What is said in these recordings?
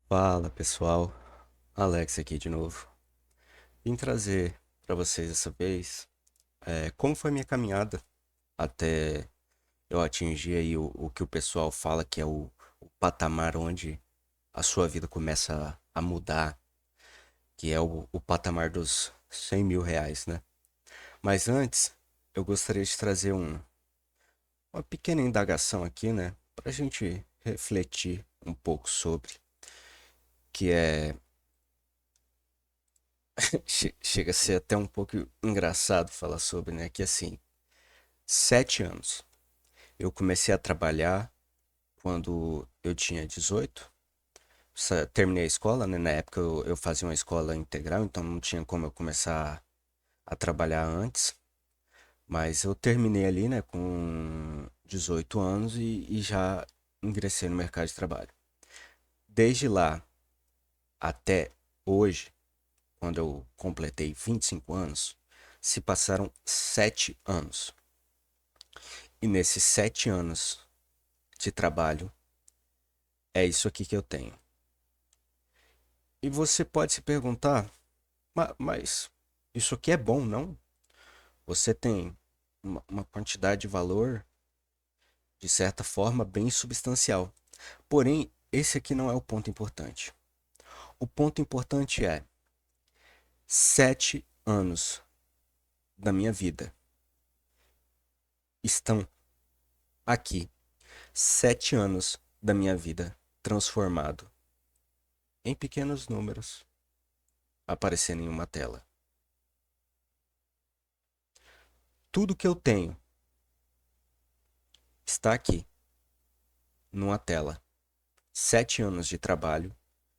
Fala pessoal, Alex aqui de novo. Vim trazer para vocês dessa vez como foi minha caminhada até eu atingir aí o que o pessoal fala que é o patamar onde a sua vida começa a mudar, que é o patamar dos R$ 100.000, né? Mas antes, eu gostaria de trazer uma pequena indagação aqui, né? Para a gente refletir um pouco sobre, que é chega a ser até um pouco engraçado falar sobre, né? Que assim, 7 anos. Eu comecei a trabalhar quando eu tinha 18. Terminei a escola, né? Na época eu fazia uma escola integral, então não tinha como eu começar a trabalhar antes. Mas eu terminei ali, né, com 18 anos e já ingressei no mercado de trabalho. Desde lá até hoje, quando eu completei 25 anos, se passaram 7 anos. E nesses 7 anos de trabalho, é isso aqui que eu tenho. E você pode se perguntar, mas isso aqui é bom, não? Você tem uma quantidade de valor, de certa forma, bem substancial. Porém, esse aqui não é o ponto importante. O ponto importante é 7 anos da minha vida estão aqui. 7 anos da minha vida transformado em pequenos números aparecendo em uma tela. Tudo que eu tenho está aqui, numa tela. 7 anos de trabalho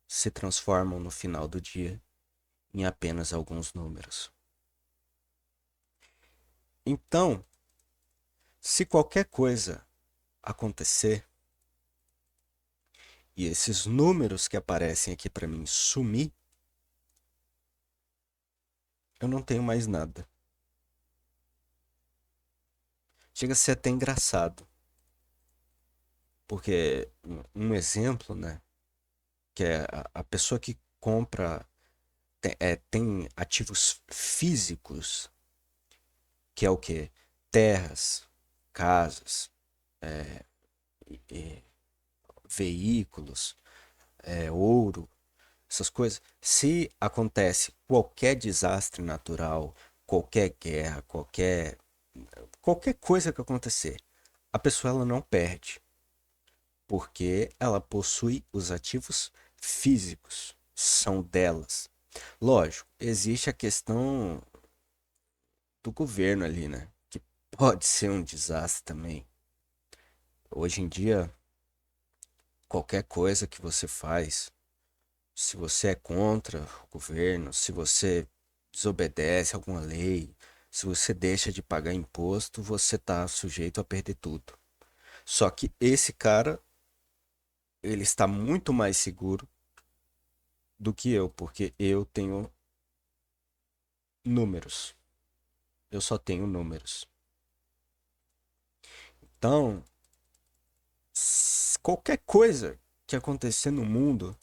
se transformam no final do dia em apenas alguns números. Então, se qualquer coisa acontecer e esses números que aparecem aqui para mim sumir, eu não tenho mais nada. Chega a ser até engraçado, porque um exemplo, né, que é a pessoa que compra tem ativos físicos, que é o quê? Terras, casas, e veículos, ouro, essas coisas. Se acontece qualquer desastre natural, qualquer guerra, qualquer coisa que acontecer, a pessoa ela não perde, porque ela possui os ativos físicos, são delas. Lógico, existe a questão do governo ali, né? Que pode ser um desastre também. Hoje em dia, qualquer coisa que você faz, se você é contra o governo, se você desobedece alguma lei, se você deixa de pagar imposto, você está sujeito a perder tudo. Só que esse cara, ele está muito mais seguro do que eu, porque eu tenho números. Eu só tenho números. Então, qualquer coisa que acontecer no mundo,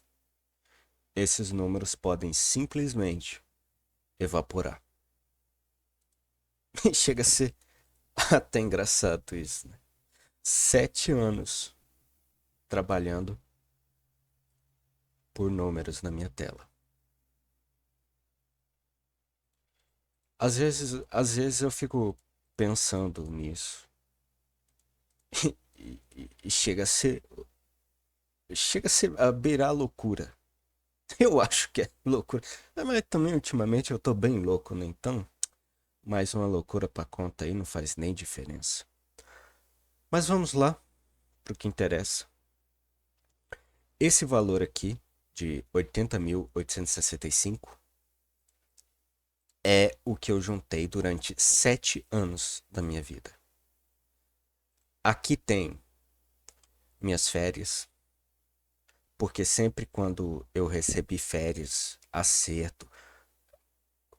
esses números podem simplesmente evaporar. E chega a ser até engraçado isso, né? 7 anos trabalhando por números na minha tela. Às vezes eu fico pensando nisso e chega a ser a beirar a loucura. Eu acho que é loucura. Mas também ultimamente eu tô bem louco, né? Então, mais uma loucura pra conta aí não faz nem diferença. Mas vamos lá pro que interessa. Esse valor aqui de 80.865 é o que eu juntei durante 7 anos da minha vida. Aqui tem minhas férias, porque sempre quando eu recebi férias, acerto,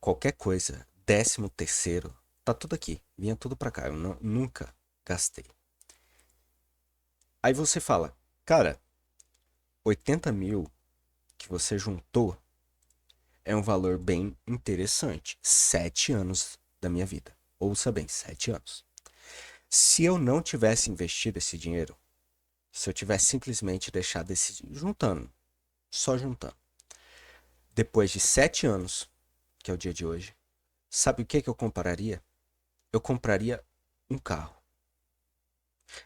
qualquer coisa, 13º, tá tudo aqui, vinha tudo pra cá, eu nunca gastei. Aí você fala, cara, 80 mil que você juntou é um valor bem interessante. 7 anos da minha vida. Ouça bem, 7 anos. Se eu não tivesse investido esse dinheiro, se eu tivesse simplesmente deixado esse juntando, só juntando, depois de 7 anos, que é o dia de hoje, sabe o que eu compraria? Eu compraria um carro.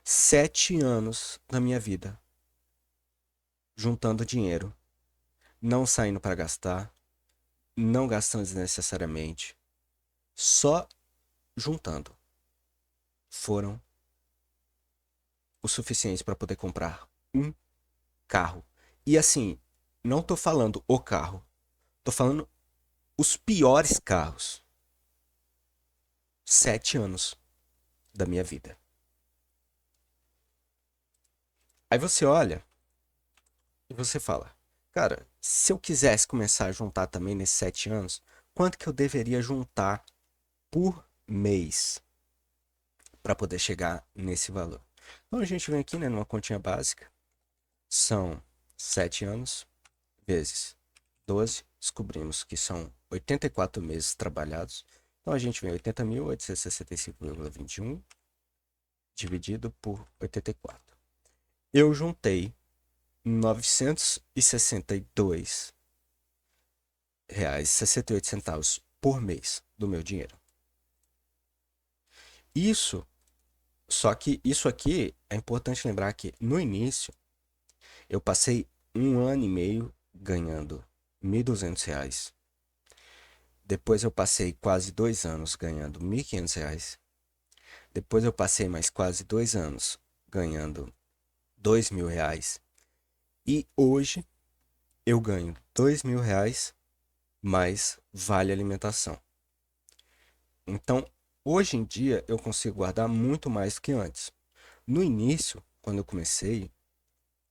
7 anos da minha vida juntando dinheiro, não saindo para gastar, não gastando desnecessariamente, só juntando, foram o suficiente para poder comprar um carro. E assim, não tô falando o carro, tô falando os piores carros. 7 anos da minha vida. Aí você olha e você fala, cara, se eu quisesse começar a juntar também nesses 7 anos, quanto que eu deveria juntar por mês para poder chegar nesse valor? Então a gente vem aqui, né, numa continha básica, são 7 anos vezes 12, descobrimos que são 84 meses trabalhados. Então a gente vem 80.865,21 dividido por 84. Eu juntei R$ 962,68 por mês do meu dinheiro. Isso, só que isso aqui é importante lembrar que no início eu passei 1 ano e meio ganhando R$ 1.200. Depois eu passei quase 2 anos ganhando R$ 1.500. Depois eu passei mais quase 2 anos ganhando R$ 2.000. E hoje eu ganho R$ 2.000 mais vale alimentação. Então, hoje em dia eu consigo guardar muito mais do que antes. No início, quando eu comecei,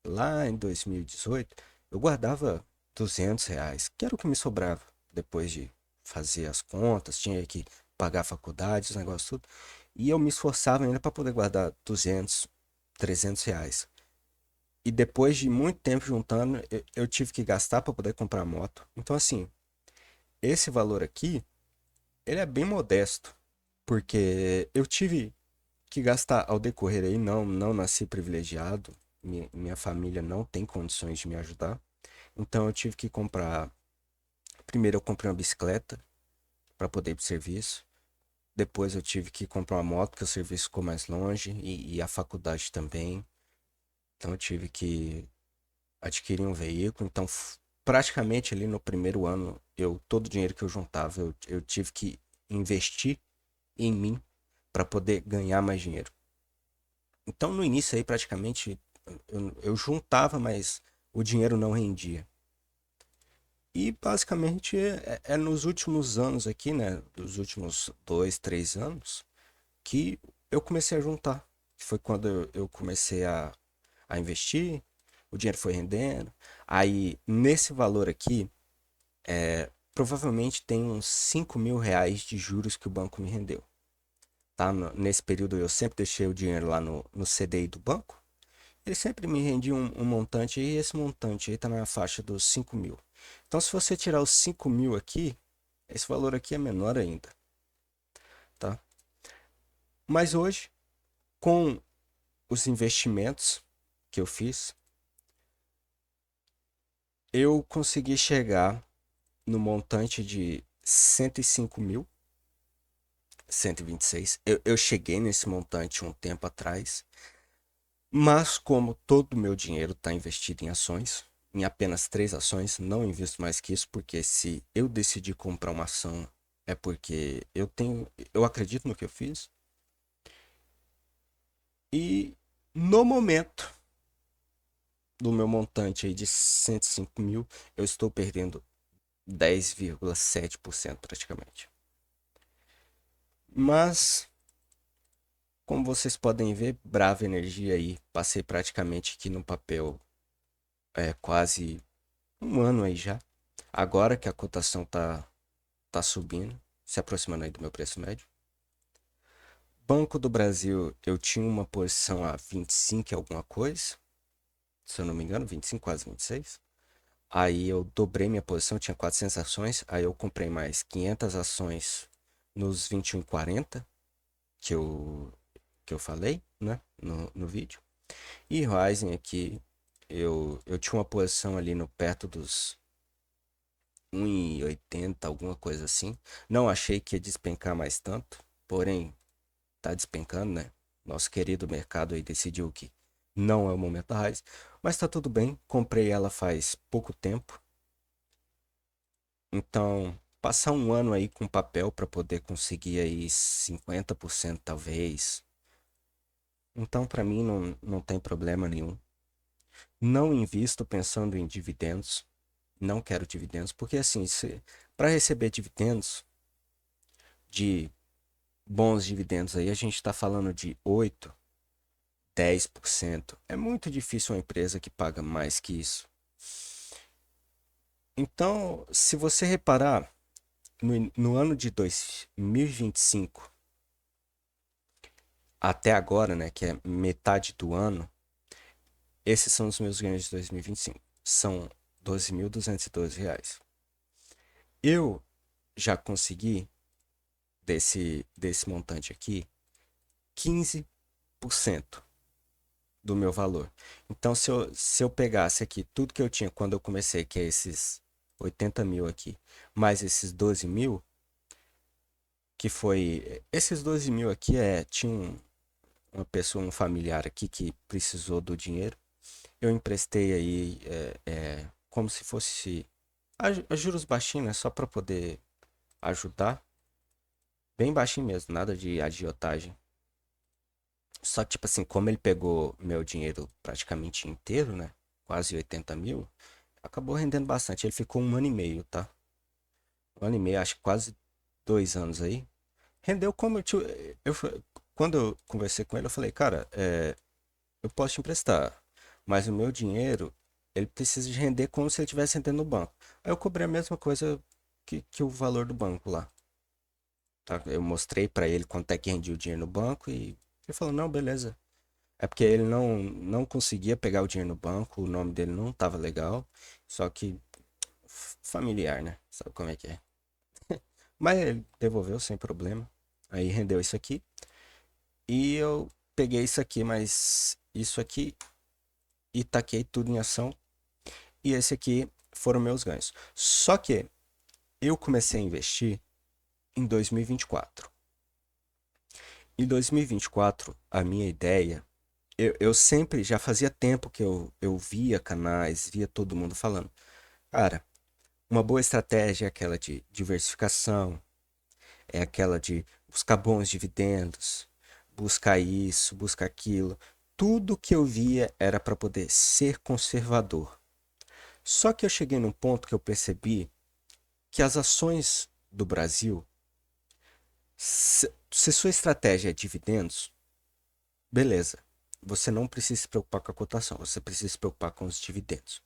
lá em 2018, eu guardava R$ 200, que era o que me sobrava depois de fazer as contas, tinha que pagar a faculdade, os negócios tudo. E eu me esforçava ainda para poder guardar R$ 200, R$ 300. E depois de muito tempo juntando, eu tive que gastar para poder comprar moto. Então, assim, esse valor aqui, ele é bem modesto, porque eu tive que gastar ao decorrer aí, não nasci privilegiado, minha família não tem condições de me ajudar. Então eu tive que comprar. Primeiro eu comprei uma bicicleta para poder ir pro serviço. Depois eu tive que comprar uma moto, porque o serviço ficou mais longe e a faculdade também. Então eu tive que adquirir um veículo. Então praticamente ali no primeiro ano, todo o dinheiro que eu juntava, eu tive que investir em mim para poder ganhar mais dinheiro. Então no início aí praticamente eu juntava, mas o dinheiro não rendia. E basicamente é nos últimos anos aqui, né? Dos últimos 2, 3 anos, que eu comecei a juntar. Foi quando eu comecei a investir, o dinheiro foi rendendo. Aí, nesse valor aqui, provavelmente tem uns R$ 5.000 de juros que o banco me rendeu. Tá? Nesse período eu sempre deixei o dinheiro lá no CDI do banco. Ele sempre me rendia um montante e esse montante aí tá na faixa dos 5.000. Então, se você tirar os 5.000 aqui, esse valor aqui é menor ainda, tá? Mas hoje, com os investimentos que eu fiz, eu consegui chegar no montante de 105.126. Eu cheguei nesse montante um tempo atrás, mas como todo o meu dinheiro está investido em ações, em apenas 3 ações, não invisto mais que isso, porque se eu decidir comprar uma ação é porque eu acredito no que eu fiz. E no momento do meu montante aí de 105 mil, eu estou perdendo 10,7% praticamente. Mas, como vocês podem ver, Brava Energia aí, passei praticamente aqui no papel quase um ano aí já. Agora que a cotação tá subindo, se aproximando aí do meu preço médio. Banco do Brasil, eu tinha uma posição a 25 e alguma coisa, se eu não me engano, 25, quase 26. Aí eu dobrei minha posição, tinha 400 ações, aí eu comprei mais 500 ações nos 21,40 que que eu falei, né, no vídeo. E Ryzen aqui, eu tinha uma posição ali no perto dos 1,80, alguma coisa assim. Não achei que ia despencar mais tanto, porém tá despencando, né? Nosso querido mercado aí decidiu que não é o momento da Ryzen, mas tá tudo bem. Comprei ela faz pouco tempo, então passar um ano aí com papel para poder conseguir aí 50% talvez. Então para mim não tem problema nenhum. Não invisto pensando em dividendos. Não quero dividendos, porque assim, para receber dividendos de bons dividendos aí, a gente está falando de 8, 10%. É muito difícil uma empresa que paga mais que isso. Então, se você reparar, no ano de 2025 até agora, né, que é metade do ano, esses são os meus ganhos de 2025. São R$ 12.212. Eu já consegui desse montante aqui 15% do meu valor. Então, se eu pegasse aqui tudo que eu tinha quando eu comecei, que é esses 80 mil aqui, mais esses 12 mil, que foi. Esses 12 mil aqui tinha uma pessoa, um familiar aqui que precisou do dinheiro. Eu emprestei aí, como se fosse a juros baixinhos, né? Só para poder ajudar. Bem baixinho mesmo, nada de agiotagem. Só que, tipo assim, como ele pegou meu dinheiro praticamente inteiro, né? Quase 80 mil, acabou rendendo bastante. Ele ficou um ano e meio, tá? Um ano e meio, acho que quase 2 anos aí. Rendeu como quando eu conversei com ele, eu falei, cara, eu posso te emprestar, mas o meu dinheiro, ele precisa de render como se ele estivesse rendendo no banco. Aí eu cobrei a mesma coisa que o valor do banco lá, tá? Eu mostrei pra ele quanto é que rendia o dinheiro no banco e ele falou, não, beleza. É porque ele não conseguia pegar o dinheiro no banco, o nome dele não tava legal, só que familiar, né? Sabe como é que é? Mas ele devolveu sem problema. Aí rendeu isso aqui. E eu peguei isso aqui, mas isso aqui e taquei tudo em ação. E esse aqui foram meus ganhos. Só que eu comecei a investir em 2024. Em 2024, a minha ideia, eu sempre já fazia tempo que eu via canais, via todo mundo falando. Cara, uma boa estratégia é aquela de diversificação, é aquela de buscar bons dividendos, buscar isso, buscar aquilo. Tudo que eu via era para poder ser conservador. Só que eu cheguei num ponto que eu percebi que as ações do Brasil, se sua estratégia é dividendos, beleza. Você não precisa se preocupar com a cotação, você precisa se preocupar com os dividendos.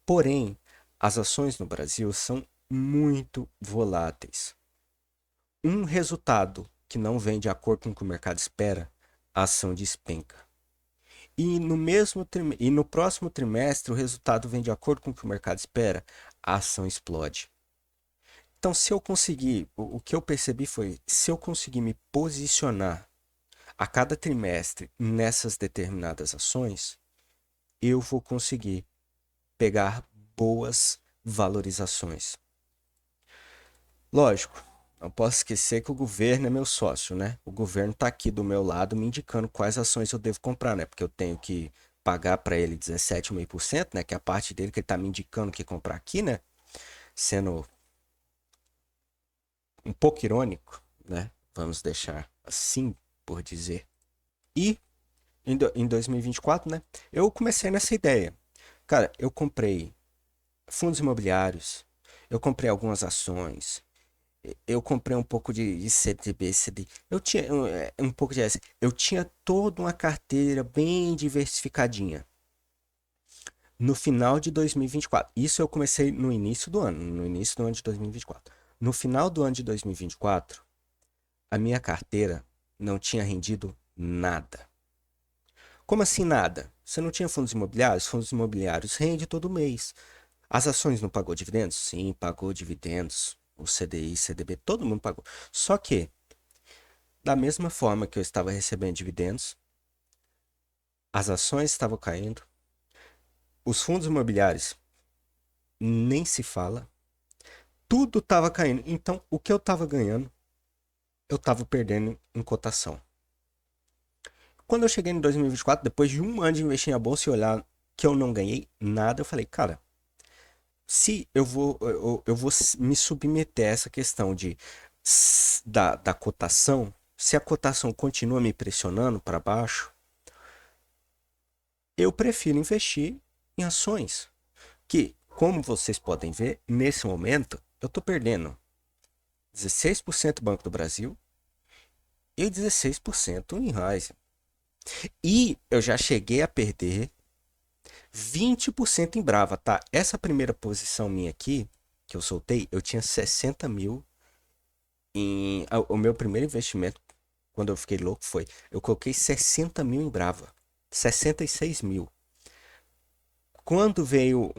Porém, as ações no Brasil são muito voláteis. Um resultado que não vem de acordo com o que o mercado espera, a ação despenca. E no próximo trimestre o resultado vem de acordo com o que o mercado espera, a ação explode. Então, se eu conseguir, o que eu percebi foi, se eu conseguir me posicionar a cada trimestre nessas determinadas ações, eu vou conseguir pegar boas valorizações. Lógico, não posso esquecer que o governo é meu sócio, né? O governo está aqui do meu lado me indicando quais ações eu devo comprar, né? Porque eu tenho que pagar para ele 17,5%, né? Que é a parte dele que ele está me indicando que comprar aqui, né? Sendo um pouco irônico, né? Vamos deixar assim por dizer. E em 2024, né? Eu comecei nessa ideia. Cara, eu comprei fundos imobiliários, eu comprei algumas ações, eu comprei um pouco de CDB, CD. Eu tinha um pouco de S. Eu tinha toda uma carteira bem diversificadinha. No final de 2024. Isso eu comecei no início do ano, no início do ano de 2024. No final do ano de 2024, a minha carteira não tinha rendido nada. Como assim nada? Você não tinha fundos imobiliários? Fundos imobiliários rende todo mês. As ações não pagou dividendos? Sim, pagou dividendos. O CDI, CDB, todo mundo pagou. Só que, da mesma forma que eu estava recebendo dividendos, as ações estavam caindo, os fundos imobiliários nem se fala, tudo estava caindo. Então, o que eu estava ganhando, eu estava perdendo em cotação. Quando eu cheguei em 2024, depois de um ano de investir na bolsa e olhar que eu não ganhei nada, eu falei, cara, se eu vou me submeter a essa questão da cotação, se a cotação continua me pressionando para baixo, eu prefiro investir em ações. Que, como vocês podem ver, nesse momento eu estou perdendo 16% Banco do Brasil e 16% em Raizen. E eu já cheguei a perder 20% em Brava, tá? Essa primeira posição minha aqui, que eu soltei, eu tinha 60 mil em. O meu primeiro investimento, quando eu fiquei louco, foi. Eu coloquei 60 mil em Brava. 66 mil. Quando veio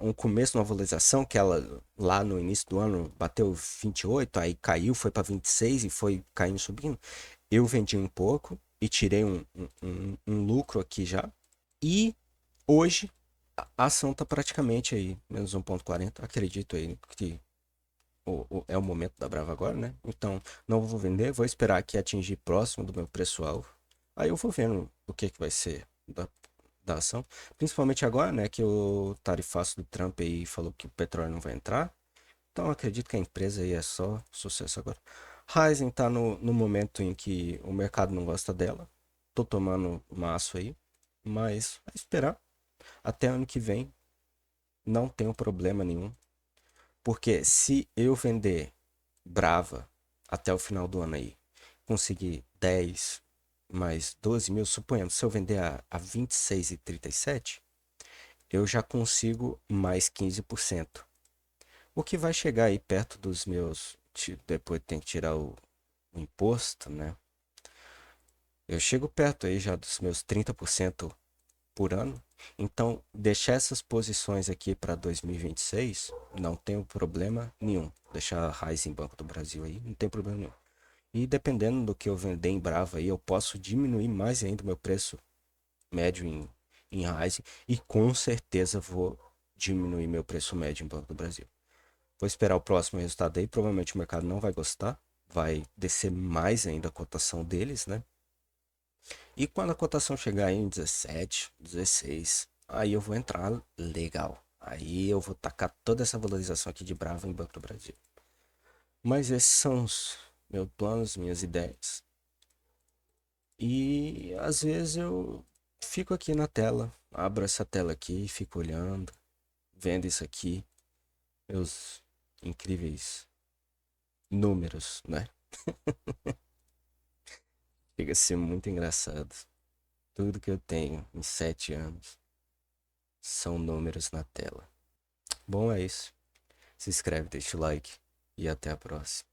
um começo, uma valorização, que ela lá no início do ano bateu 28, aí caiu, foi para 26 e foi caindo, subindo. Eu vendi um pouco e tirei um lucro aqui já. E hoje a ação tá praticamente aí, menos 1,40. Acredito aí que é o momento da Brava agora, né? Então não vou vender, vou esperar aqui atingir próximo do meu preço-alvo. Aí eu vou vendo o que, que vai ser da ação. Principalmente agora, né? Que o tarifaço do Trump aí falou que o petróleo não vai entrar. Então eu acredito que a empresa aí é só sucesso agora. Ryzen tá no momento em que o mercado não gosta dela. Tô tomando maço aí. Mas vai esperar. Até ano que vem não tenho problema nenhum. Porque se eu vender Brava até o final do ano aí, conseguir 10 mais 12 mil, suponhamos, se eu vender a 26,37, eu já consigo mais 15%. O que vai chegar aí perto dos meus. Depois tem que tirar o imposto, né? Eu chego perto aí já dos meus 30% por ano. Então, deixar essas posições aqui para 2026 não tem problema nenhum. Deixar a Raiz em Banco do Brasil aí, não tem problema nenhum. E dependendo do que eu vender em Brava aí, eu posso diminuir mais ainda o meu preço médio em Raiz e com certeza vou diminuir meu preço médio em Banco do Brasil. Vou esperar o próximo resultado aí, provavelmente o mercado não vai gostar, vai descer mais ainda a cotação deles, né? E quando a cotação chegar em 17, 16, aí eu vou entrar legal. Aí eu vou tacar toda essa valorização aqui de Brava em Banco do Brasil. Mas esses são os meus planos, minhas ideias. E às vezes eu fico aqui na tela, abro essa tela aqui, fico olhando, vendo isso aqui, meus incríveis números, né? Chega a ser muito engraçado. Tudo que eu tenho em 7 anos são números na tela. Bom, é isso. Se inscreve, deixa o like e até a próxima.